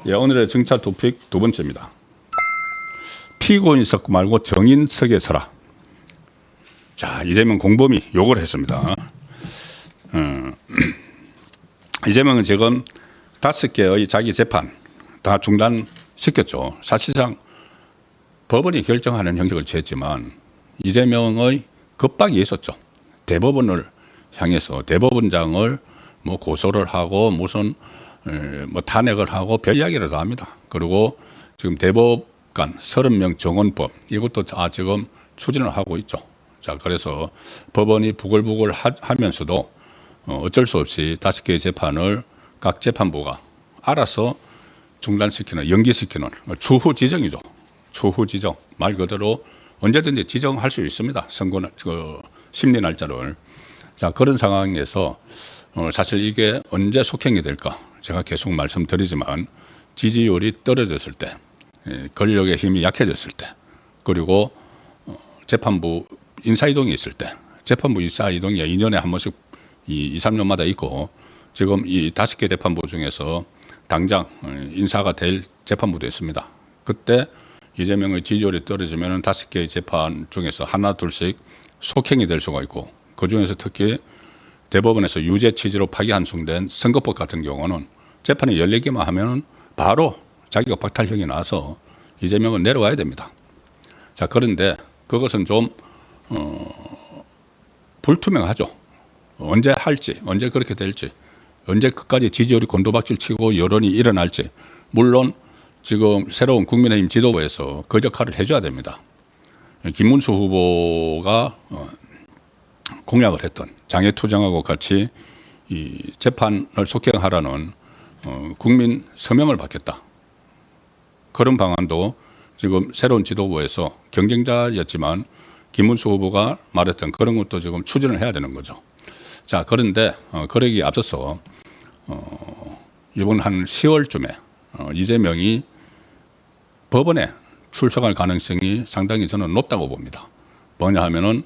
예, 오늘의 정찰 토픽 두 번째입니다. 피고인 석 말고 정인석에 서라. 자, 이재명 공범이 욕을 했습니다. 이재명은 지금 5개의 자기 재판 다 중단시켰죠. 사실상 법원이 결정하는 형식을 취했지만 이재명의 겁박이 있었죠. 대법원을 향해서 대법원장을 뭐 고소를 하고 무슨 뭐 탄핵을 하고 별 이야기를 다 합니다. 그리고 지금 대법관 30명 정원법 이것도 지금 추진을 하고 있죠. 자, 그래서 법원이 부글부글 하면서도 어쩔 수 없이 5개의 재판을 각 재판부가 알아서 중단시키는, 연기시키는 추후 지정이죠. 추후 지정. 말 그대로 언제든지 지정할 수 있습니다. 선고, 심리 날짜를. 자, 그런 상황에서 사실 이게 언제 속행이 될까? 제가 계속 말씀드리지만 지지율이 떨어졌을 때, 권력의 힘이 약해졌을 때, 그리고 재판부 인사이동이 있을 때, 재판부 인사이동이 2년에 한 번씩 2, 3년마다 있고, 지금 이 5개 재판부 중에서 당장 인사가 될 재판부도 있습니다. 그때 이재명의 지지율이 떨어지면 5개의 재판 중에서 하나, 둘씩 속행이 될 수가 있고, 그 중에서 특히 대법원에서 유죄 취지로 파기환송된 선거법 같은 경우는 재판이 열리기만 하면 바로 자기가 박탈형이 나서 이재명은 내려와야 됩니다. 자, 그런데 그것은 좀 불투명하죠. 언제 할지, 언제 그렇게 될지, 언제 끝까지 지지율이 곤두박질 치고 여론이 일어날지. 물론 지금 새로운 국민의힘 지도부에서 그 역할을 해줘야 됩니다. 김문수 후보가 공약을 했던 장애투쟁하고 같이 이 재판을 속행하라는 국민 서명을 받겠다. 그런 방안도 지금 새로운 지도부에서 경쟁자였지만 김문수 후보가 말했던 그런 것도 지금 추진을 해야 되는 거죠. 자, 그런데 그러기에 앞서서 이번 한 10월쯤에 이재명이 법원에 출석할 가능성이 상당히 저는 높다고 봅니다. 뭐냐 하면은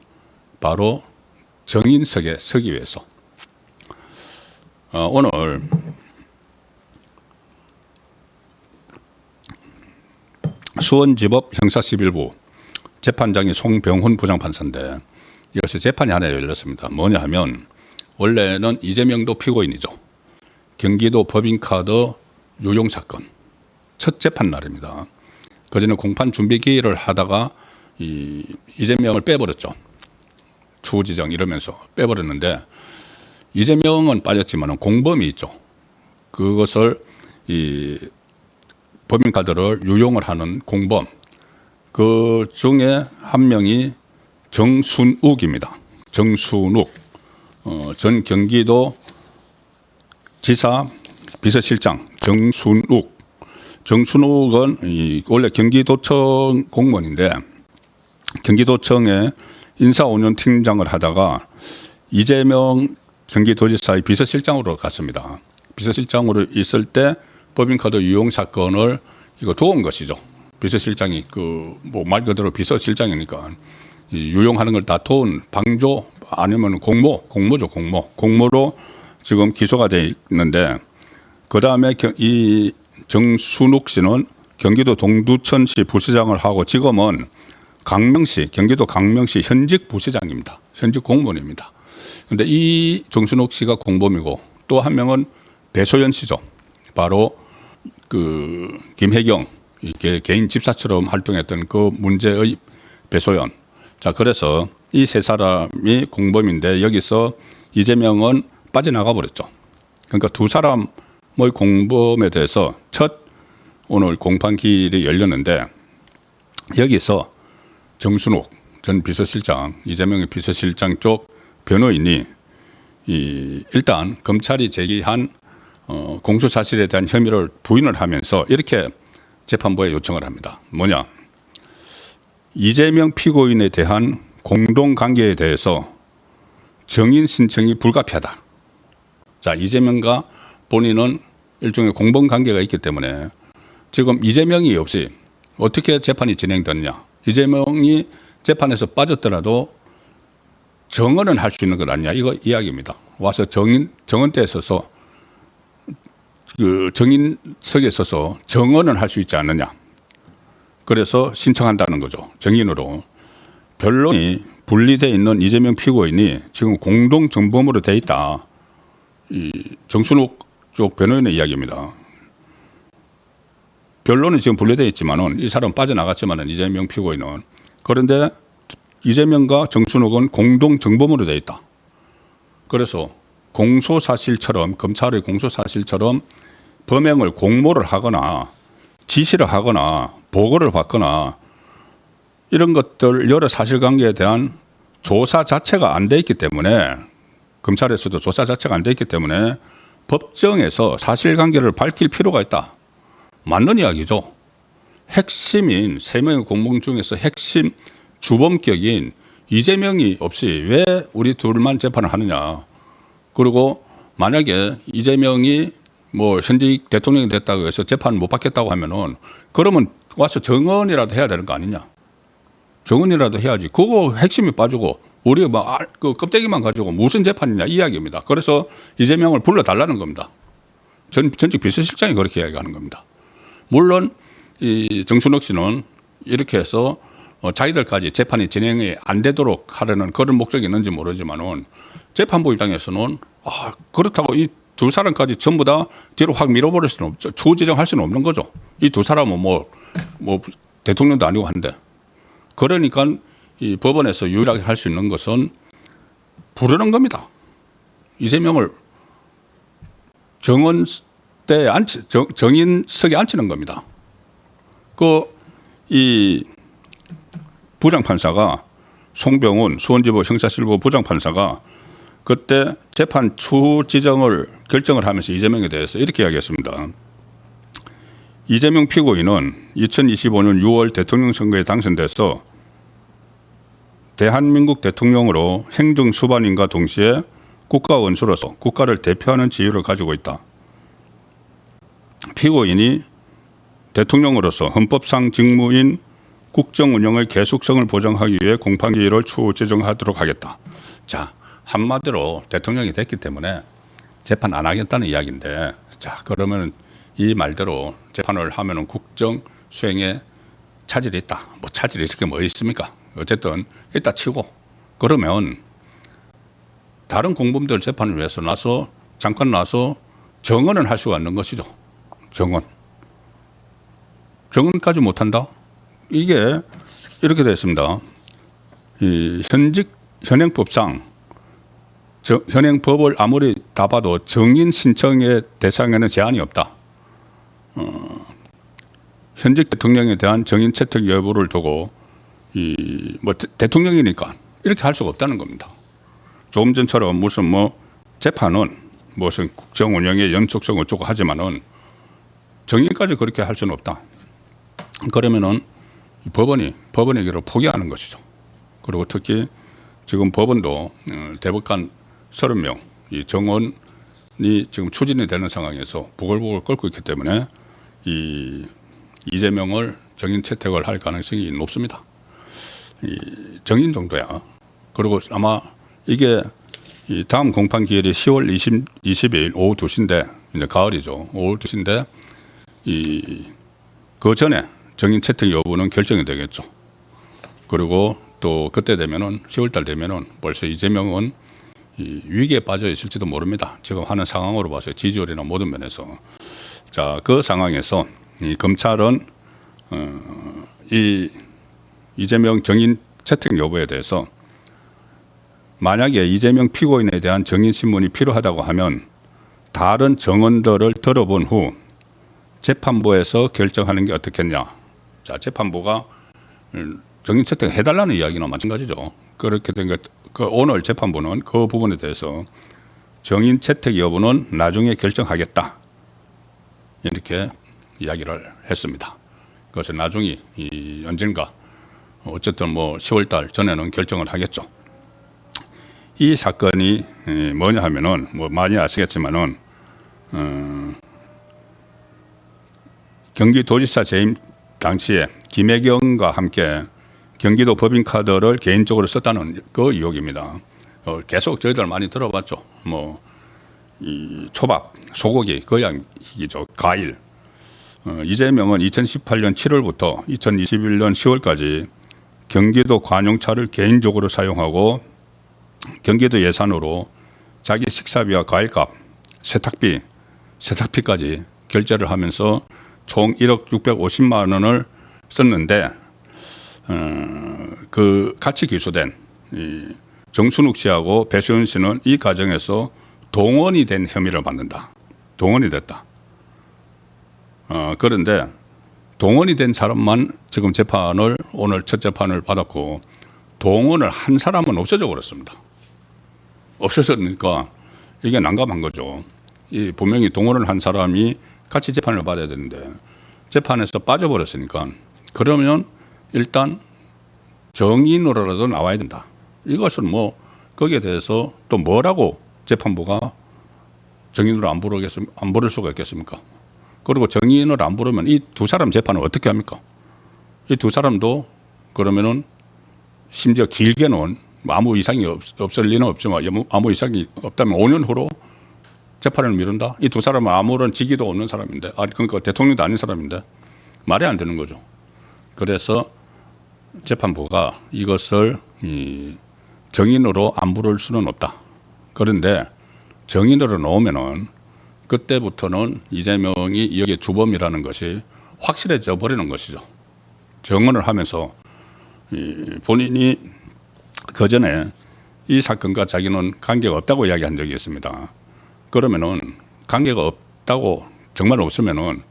바로 정인석에 서기 위해서. 오늘 수원지법 형사11부 재판장이 송병훈 부장판사인데 이것이 재판이 하나 열렸습니다. 뭐냐 하면 원래는 이재명도 피고인이죠. 경기도 법인카드 유용사건 첫 재판 날입니다. 그전에 공판 준비 기일을 하다가 이재명을 빼버렸죠. 추후 지정 이러면서 빼버렸는데 이재명은 빠졌지만 공범이 있죠. 그것을 이 법인카드를 유용을 하는 공범, 그 중에 한 명이 정순욱입니다. 정순욱 전 경기도 지사 비서실장 정순욱. 정순욱은 원래 경기도청 공무원인데 경기도청에 인사5년 팀장을 하다가 이재명 경기도지사의 비서실장으로 갔습니다. 비서실장으로 있을 때 법인카드 유용 사건을 이거 도운 것이죠. 비서실장이 뭐 말 그대로 비서실장이니까 유용하는 걸 다 도운 방조 아니면 공모죠. 공모로 지금 기소가 돼 있는데 그 다음에 이 정순욱 씨는 경기도 동두천시 부시장을 하고 지금은 경기도 강명시 현직 부시장입니다. 현직 공무원입니다. 그런데 이 정순욱 씨가 공범이고 또 한 명은 배소연 씨죠. 바로 김혜경 이렇게 개인 집사처럼 활동했던 그 문제의 배소연. 자, 그래서 이 세 사람이 공범인데 여기서 이재명은 빠져나가 버렸죠. 그러니까 두 사람의 공범에 대해서 오늘 공판 기일이 열렸는데 여기서 정순욱 전 비서실장, 이재명의 비서실장 쪽 변호인이 일단 검찰이 제기한 공소사실에 대한 혐의를 부인을 하면서 이렇게 재판부에 요청을 합니다. 뭐냐? 이재명 피고인에 대한 공동관계에 대해서 정인 신청이 불가피하다. 자, 이재명과 본인은 일종의 공범관계가 있기 때문에 지금 이재명이 없이 어떻게 재판이 진행됐냐? 이재명이 재판에서 빠졌더라도 정언은 할 수 있는 것 아니냐? 이거 이야기입니다. 와서 정언대에 서서 그 정인석에 서서 정언을 할 수 있지 않느냐. 그래서 신청한다는 거죠. 정인으로. 변론이 분리되어 있는 이재명 피고인이 지금 공동 정범으로 돼 있다. 이 정순욱 쪽 변호인의 이야기입니다. 변론은 지금 분리되어 있지만은 이 사람 빠져나갔지만은 이재명 피고인은, 그런데 이재명과 정순욱은 공동 정범으로 돼 있다. 그래서 공소사실처럼, 검찰의 공소사실처럼 범행을 공모를 하거나 지시를 하거나 보고를 받거나 이런 것들, 여러 사실관계에 대한 조사 자체가 안 돼 있기 때문에, 검찰에서도 조사 자체가 안 돼 있기 때문에 법정에서 사실관계를 밝힐 필요가 있다. 맞는 이야기죠. 핵심인 3명의 공범 중에서 핵심 주범격인 이재명이 없이 왜 우리 둘만 재판을 하느냐. 그리고 만약에 이재명이 뭐 현직 대통령이 됐다고 해서 재판 못 받겠다고 하면은, 그러면 와서 정언이라도 해야 되는 거 아니냐. 정언이라도 해야지. 그거 핵심이 빠지고 우리가 그 껍데기만 가지고 무슨 재판이냐 이 이야기입니다. 그래서 이재명을 불러달라는 겁니다. 전직 비서실장이 그렇게 이야기하는 겁니다. 물론 이 정순욱 씨는 이렇게 해서 자기들까지 재판이 진행이 안 되도록 하려는 그런 목적이 있는지 모르지만은, 재판부 입장에서는 그렇다고 이 두 사람까지 전부 다 뒤로 확 밀어버릴 수는 없죠. 추후 지정할 수는 없는 거죠. 이 두 사람은 뭐 대통령도 아니고 한데. 그러니까 이 법원에서 유일하게 할 수 있는 것은 부르는 겁니다. 이재명을 정인석에 앉히는 겁니다. 이 부장판사가, 송병훈 수원지법 형사실부 부장판사가 그때 재판 추후 지정을 결정을 하면서 이재명에 대해서 이렇게 이야기했습니다. 이재명 피고인은 2025년 6월 대통령 선거에 당선돼서 대한민국 대통령으로 행정 수반인과 동시에 국가 원수로서 국가를 대표하는 지위를 가지고 있다. 피고인이 대통령으로서 헌법상 직무인 국정 운영의 계속성을 보장하기 위해 공판기일을 추후 지정하도록 하겠다. 자, 한마디로 대통령이 됐기 때문에 재판 안 하겠다는 이야기인데, 자, 그러면 이 말대로 재판을 하면은 국정 수행에 차질이 있다. 뭐 차질이 이렇게 뭐 있습니까? 어쨌든 이따 치고, 그러면 다른 공범들 재판을 위해서 잠깐 나서 정언을 할 수가 있는 것이죠. 정언까지 못한다? 이게 이렇게 되어 있습니다. 이 현행법상 현행법을 아무리 다 봐도 정인 신청의 대상에는 제한이 없다. 현직 대통령에 대한 정인 채택 여부를 두고 대통령이니까 이렇게 할 수가 없다는 겁니다. 조금 전처럼 무슨 재판은 무슨 국정 운영의 연속성 어쩌고 하지만은 정인까지 그렇게 할 수는 없다. 그러면은 법원에게로 포기하는 것이죠. 그리고 특히 지금 법원도 대법관 30명 이 정원이 지금 추진이 되는 상황에서 부글부글 끓고 있기 때문에 이재명을 정인 채택을 할 가능성이 높습니다. 정인 정도야. 그리고 아마 이게 다음 공판 기일이 10월 20일 오후 2시인데, 이제 가을이죠. 오후 2시인데 그 전에 정인 채택 여부는 결정이 되겠죠. 그리고 또 그때 되면은 10월 달 되면은 벌써 이재명은 위기에 빠져 있을지도 모릅니다. 지금 하는 상황으로 봐서 지지율이나 모든 면에서. 자, 그 상황에서 검찰은 이재명 정인 채택 여부에 대해서 만약에 이재명 피고인에 대한 정인 신문이 필요하다고 하면 다른 정언들을 들어본 후 재판부에서 결정하는 게 어떻겠냐. 자, 재판부가 정인 채택 해달라는 이야기나 마찬가지죠. 그렇게 된 것, 오늘 재판부는 그 부분에 대해서 정인 채택 여부는 나중에 결정하겠다. 이렇게 이야기를 했습니다. 그래서 나중에 언젠가 어쨌든 10월 달 전에는 결정을 하겠죠. 이 사건이 뭐냐 하면은 많이 아시겠지만은 경기도지사 재임 당시에 김혜경과 함께 경기도 법인카드를 개인적으로 썼다는 그 의혹입니다. 계속 저희들 많이 들어봤죠. 이 초밥, 소고기, 거양이죠. 과일. 이재명은 2018년 7월부터 2021년 10월까지 경기도 관용차를 개인적으로 사용하고 경기도 예산으로 자기 식사비와 과일값, 세탁비까지 결제를 하면서 총 1억 650만 원을 썼는데 그 같이 기소된 이 정순욱 씨하고 배수연 씨는 이 과정에서 동원이 된 혐의를 받는다. 동원이 됐다. 그런데 동원이 된 사람만 지금 재판을 오늘 첫 재판을 받았고 동원을 한 사람은 없어져 버렸습니다. 없어졌으니까 이게 난감한 거죠. 이 분명히 동원을 한 사람이 같이 재판을 받아야 되는데 재판에서 빠져버렸으니까 그러면 일단 정인으로라도 나와야 된다. 이것은 뭐 거기에 대해서 또 뭐라고 재판부가 정인으로 안 부를 수가 있겠습니까? 그리고 정인을 안 부르면 이 두 사람 재판을 어떻게 합니까? 이 두 사람도 그러면은 심지어 길게는 아무 이상이 없을 리는 없지만 아무 이상이 없다면 5년 후로 재판을 미룬다? 이 두 사람은 아무런 직위도 없는 사람인데, 그러니까 대통령도 아닌 사람인데 말이 안 되는 거죠. 그래서 재판부가 이것을 정인으로 안 부를 수는 없다. 그런데 정인으로 넣으면은 그때부터는 이재명이 여기에 주범이라는 것이 확실해져 버리는 것이죠. 정언을 하면서 본인이 그 전에 이 사건과 자기는 관계가 없다고 이야기한 적이 있습니다. 그러면은 관계가 없다고 정말 없으면은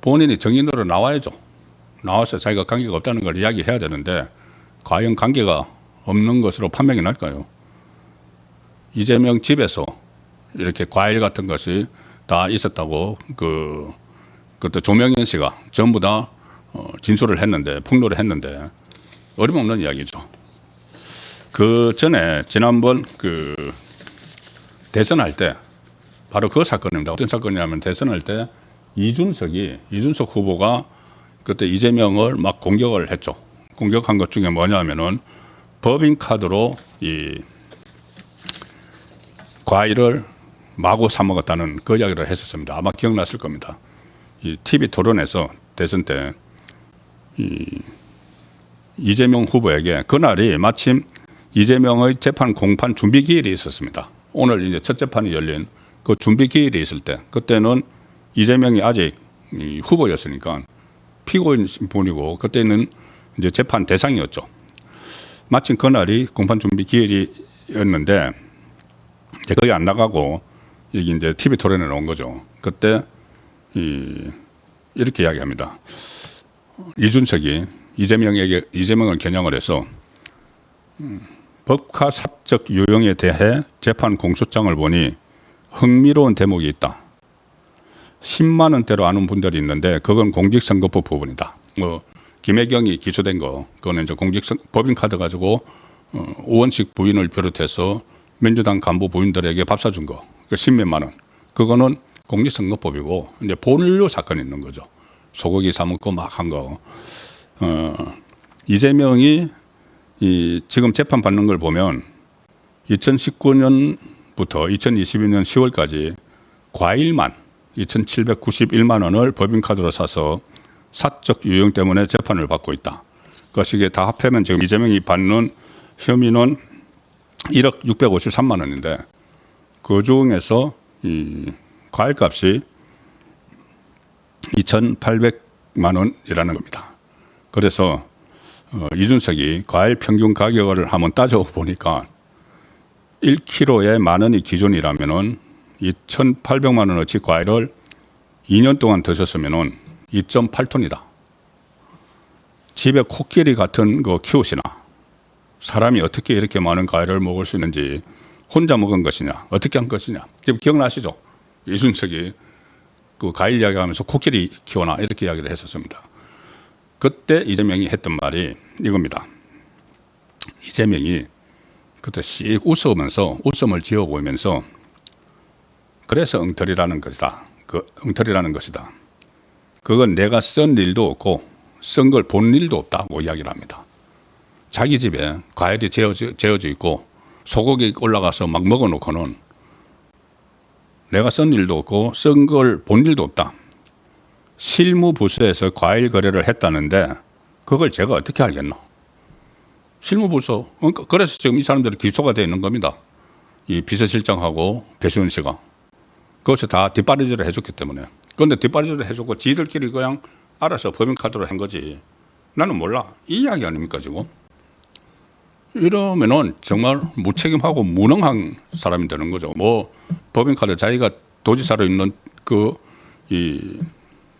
본인이 정인으로 나와야죠. 나와서 자기가 관계가 없다는 걸 이야기해야 되는데 과연 관계가 없는 것으로 판명이 날까요? 이재명 집에서 이렇게 과일 같은 것이 다 있었다고 그때 조명현 씨가 전부 다 진술을 했는데 폭로를 했는데 어림없는 이야기죠. 그 전에 지난번 그 대선할 때 바로 그 사건입니다. 어떤 사건이냐면 대선할 때 이준석 후보가 그때 이재명을 막 공격을 했죠. 공격한 것 중에 뭐냐면은 법인카드로 이 과일을 마구 사 먹었다는 그 이야기를 했었습니다. 아마 기억났을 겁니다. 이 TV 토론에서 대선 때 이재명 후보에게 그날이 마침 이재명의 재판 공판 준비 기일이 있었습니다. 오늘 이제 첫 재판이 열린 그 준비 기일이 있을 때 그때는 이재명이 아직 후보였으니까 피고인 분이고 그때는 이제 재판 대상이었죠. 마침 그날이 공판 준비 기일이었는데 거기 안 나가고 여기 이제 TV 토론에 나온 거죠. 그때 이렇게 이야기합니다. 이준석이 이재명을 겨냥을 해서 법카사적 유형에 대해 재판 공소장을 보니 흥미로운 대목이 있다. 10만 원대로 아는 분들이 있는데 그건 공직선거법 부분이다. 김혜경이 기소된 거 그거는 이제 법인카드 가지고 의원직 부인을 비롯해서 민주당 간부 부인들에게 밥 사준 거, 그 10몇만 원. 그거는 공직선거법이고 이제 본인류 사건이 있는 거죠. 소고기 사 먹고 막 한 거. 이재명이 지금 재판 받는 걸 보면 2019년부터 2022년 10월까지 과일만 2,791만 원을 법인카드로 사서 사적 유형 때문에 재판을 받고 있다. 그것이 다 합하면 지금 이재명이 받는 혐의는 1억 653만 원인데 그 중에서 이 과일값이 2,800만 원이라는 겁니다. 그래서 이준석이 과일 평균 가격을 한번 따져보니까 1kg에 만 원이 기준이라면은 2,800만 원어치 과일을 2년 동안 드셨으면은 2.8톤이다. 집에 코끼리 같은 거 키우시나? 사람이 어떻게 이렇게 많은 과일을 먹을 수 있는지 혼자 먹은 것이냐? 어떻게 한 것이냐? 지금 기억나시죠? 이준석이 그 과일 이야기하면서 코끼리 키워나 이렇게 이야기를 했었습니다. 그때 이재명이 했던 말이 이겁니다. 이재명이 그때 씩 웃으면서 웃음을 지어 보이면서 그래서 엉터리라는 것이다. 엉터리라는 것이다. 그건 내가 쓴 일도 없고 쓴 걸 본 일도 없다고 이야기를 합니다. 자기 집에 과일이 재어져 있고 소고기 올라가서 막 먹어놓고는 내가 쓴 일도 없고 쓴 걸 본 일도 없다. 실무부서에서 과일 거래를 했다는데 그걸 제가 어떻게 알겠노? 실무부서. 그래서 지금 이 사람들이 기소가 되어 있는 겁니다. 이 비서실장하고 배수연 씨가. 그것을 다 뒷바라지를 해줬기 때문에. 그런데 뒷바라지를 해줬고 지들끼리 그냥 알아서 법인카드로 한 거지. 나는 몰라. 이 이야기 아닙니까 지금? 이러면은 정말 무책임하고 무능한 사람이 되는 거죠. 뭐 법인카드 자기가 도지사로 있는 이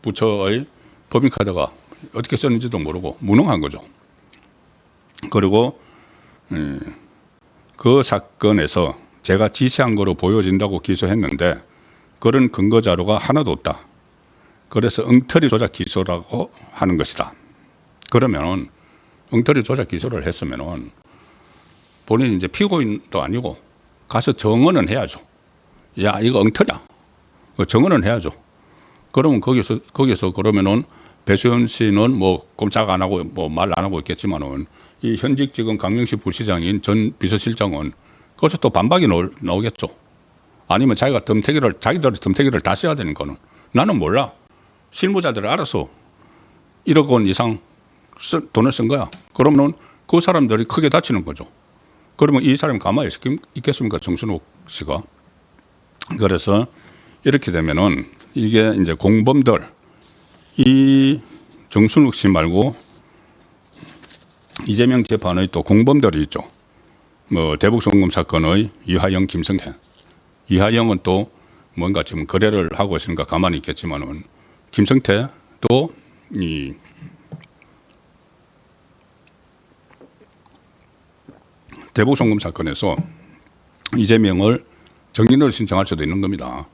부처의 법인카드가 어떻게 썼는지도 모르고 무능한 거죠. 그리고 그 사건에서 제가 지시한 거로 보여진다고 기소했는데 그런 근거 자료가 하나도 없다. 그래서 엉터리 조작 기소라고 하는 것이다. 그러면은 엉터리 조작 기소를 했으면은 본인이 이제 피고인도 아니고 가서 정언은 해야죠. 야, 이거 엉터리야. 정언은 해야죠. 그러면 거기서 그러면은 배수연 씨는 뭐 꼼짝 안 하고 뭐 말 안 하고 있겠지만은 이 현직 지금 강명식 부시장인 전 비서실장은 거기서 또 반박이 나오겠죠. 아니면 자기들이 덤태기를 다시 해야 되는 거는 나는 몰라. 실무자들이 알아서 1억 원 이상 돈을 쓴 거야. 그러면 그 사람들이 크게 다치는 거죠. 그러면 이 사람이 가만히 있겠습니까? 정순욱 씨가. 그래서 이렇게 되면은 이게 이제 공범들, 이 정순욱 씨 말고 이재명 재판의 또 공범들이 있죠. 뭐 대북송금 사건의 이화영, 김성태. 이화영은 또 뭔가 지금 거래를 하고 있으니까 가만히 있겠지만은 김성태도 이 대북송금 사건에서 이재명을 정인을 신청할 수도 있는 겁니다.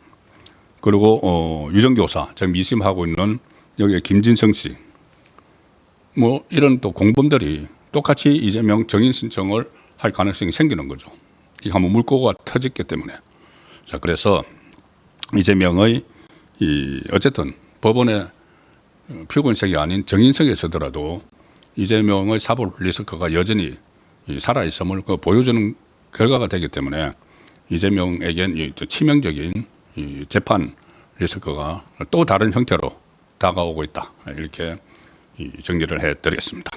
그리고 유정교사 지금 2심하고 있는 여기 김진성 씨, 뭐 이런 또 공범들이 똑같이 이재명 정인 신청을 할 가능성이 생기는 거죠. 이게 한번 물꼬가 터졌기 때문에. 자, 그래서 이재명의 어쨌든 법원의 피고인석이 아닌 정인석에 서더라도 이재명의 사법 리스크가 여전히 살아 있음을 보여주는 결과가 되기 때문에 이재명에겐 치명적인 재판 리스크가 또 다른 형태로 다가오고 있다. 이렇게 정리를 해드리겠습니다.